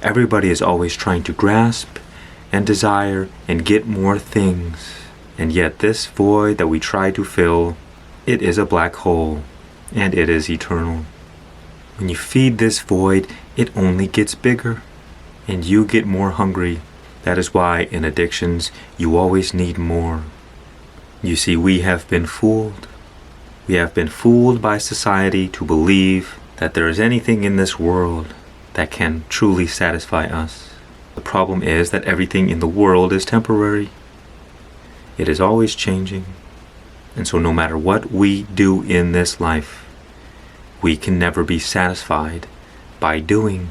Everybody is always trying to grasp and desire and get more things. And yet this void that we try to fill, it is a black hole, and it is eternal. When you feed this void, it only gets bigger, and you get more hungry. That is why in addictions, you always need more. You see, we have been fooled. We have been fooled by society to believe that there is anything in this world that can truly satisfy us. The problem is that everything in the world is temporary. It is always changing. And so no matter what we do in this life, we can never be satisfied by doing.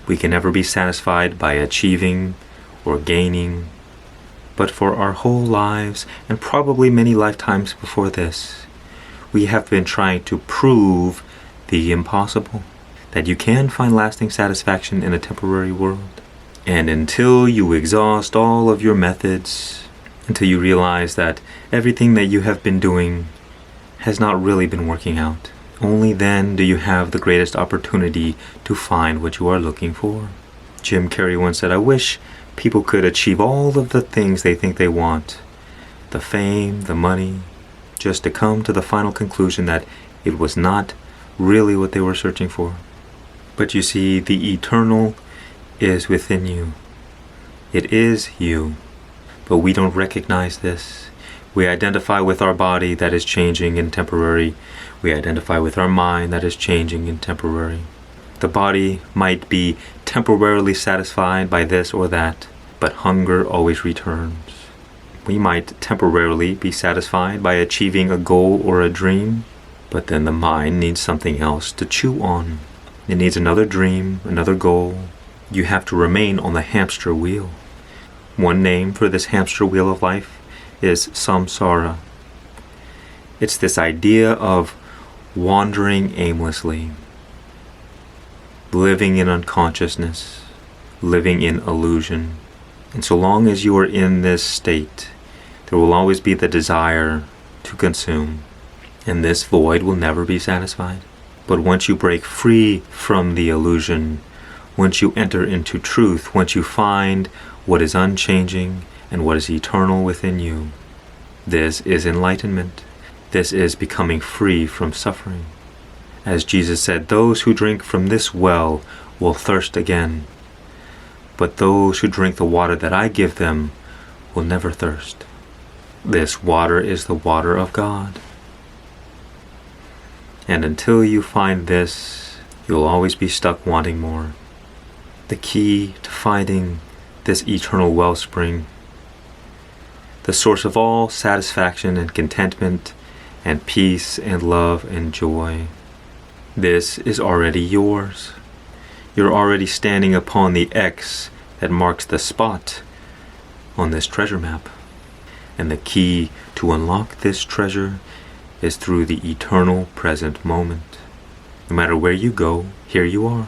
We can never be satisfied by achieving or gaining. But for our whole lives, and probably many lifetimes before this, we have been trying to prove the impossible, that you can find lasting satisfaction in a temporary world. And until you exhaust all of your methods, until you realize that everything that you have been doing has not really been working out, only then do you have the greatest opportunity to find what you are looking for. Jim Carrey once said, "I wish people could achieve all of the things they think they want, the fame, the money, just to come to the final conclusion that it was not really what they were searching for." But you see, the eternal is within you. It is you. But we don't recognize this. We identify with our body that is changing and temporary. We identify with our mind that is changing and temporary. The body might be temporarily satisfied by this or that, but hunger always returns. We might temporarily be satisfied by achieving a goal or a dream, but then the mind needs something else to chew on. It needs another dream, another goal. You have to remain on the hamster wheel. One name for this hamster wheel of life is samsara. It's this idea of wandering aimlessly, living in unconsciousness, living in illusion. And so long as you are in this state, there will always be the desire to consume. And this void will never be satisfied. But once you break free from the illusion, once you enter into truth, once you find what is unchanging and what is eternal within you, this is enlightenment. This is becoming free from suffering. As Jesus said, "Those who drink from this well will thirst again, but those who drink the water that I give them will never thirst." This water is the water of God. And until you find this, you'll always be stuck wanting more. The key to finding this eternal wellspring, the source of all satisfaction and contentment and peace and love and joy, this is already yours. You're already standing upon the X that marks the spot on this treasure map. And the key to unlock this treasure is through the eternal present moment. No matter where you go, here you are.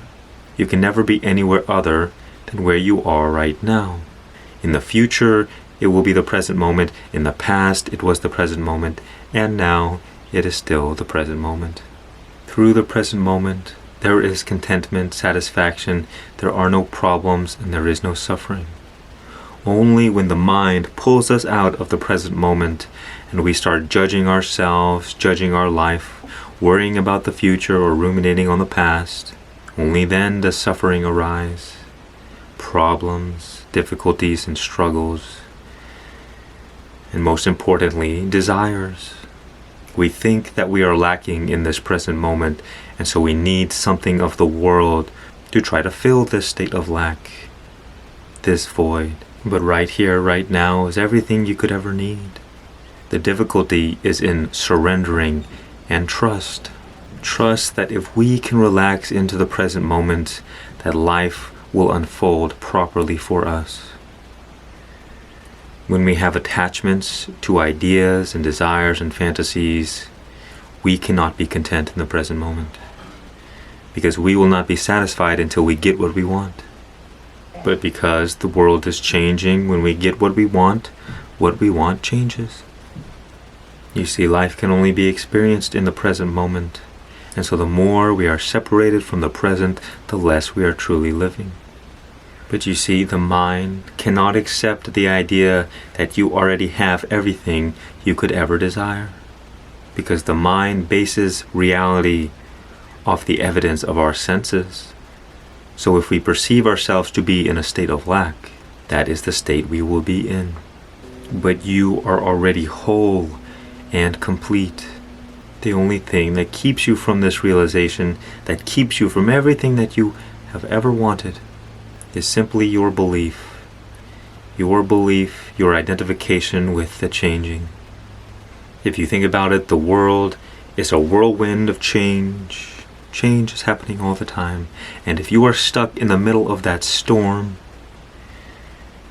You can never be anywhere other than where you are right now. In the future, it will be the present moment. In the past, it was the present moment. And now, it is still the present moment. Through the present moment, there is contentment, satisfaction, there are no problems, and there is no suffering. Only when the mind pulls us out of the present moment and we start judging ourselves, judging our life, worrying about the future or ruminating on the past, only then does suffering arise. Problems, difficulties, and struggles. And most importantly, desires. We think that we are lacking in this present moment, and so we need something of the world to try to fill this state of lack, this void. But right here, right now, is everything you could ever need. The difficulty is in surrendering and trust. Trust that if we can relax into the present moment, that life will unfold properly for us. When we have attachments to ideas and desires and fantasies, we cannot be content in the present moment, because we will not be satisfied until we get what we want. But because the world is changing, when we get what we want changes. You see, life can only be experienced in the present moment, And so the more we are separated from the present, the less we are truly living. But you see, the mind cannot accept the idea that you already have everything you could ever desire, because the mind bases reality off the evidence of our senses. So if we perceive ourselves to be in a state of lack, that is the state we will be in. But you are already whole and complete. The only thing that keeps you from this realization, that keeps you from everything that you have ever wanted, is simply your belief. Your belief, your identification with the changing. If you think about it, the world is a whirlwind of change. Change is happening all the time. And if you are stuck in the middle of that storm,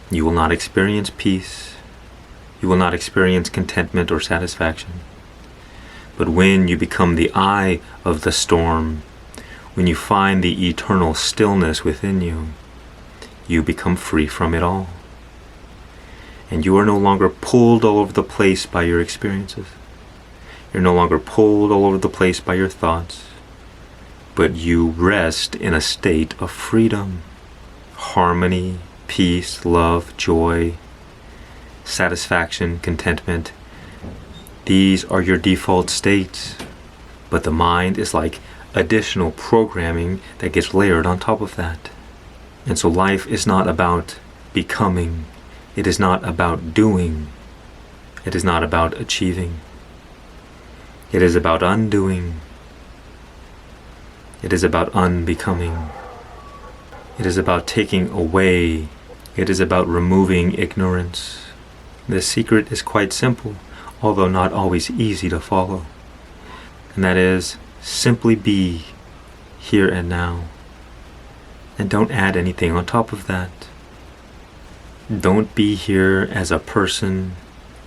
you will not experience peace. You will not experience contentment or satisfaction. But when you become the eye of the storm, when you find the eternal stillness within you, you become free from it all. And you are no longer pulled all over the place by your experiences. You're no longer pulled all over the place by your thoughts. But you rest in a state of freedom, harmony, peace, love, joy, satisfaction, contentment. These are your default states. But the mind is like additional programming that gets layered on top of that. And so life is not about becoming. It is not about doing. It is not about achieving. It is about undoing. It is about unbecoming. It is about taking away. It is about removing ignorance. The secret is quite simple, although not always easy to follow. And that is, simply be here and now. And don't add anything on top of that. Don't be here as a person,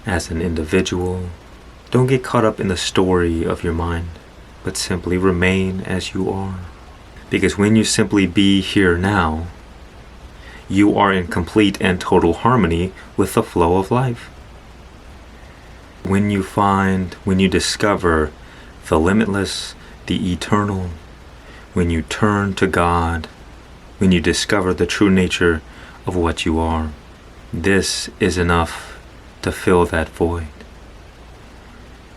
as an individual. Don't get caught up in the story of your mind, but simply remain as you are. Because when you simply be here now, you are in complete and total harmony with the flow of life. When you discover the limitless, the eternal, when you turn to God, when you discover the true nature of what you are, this is enough to fill that void.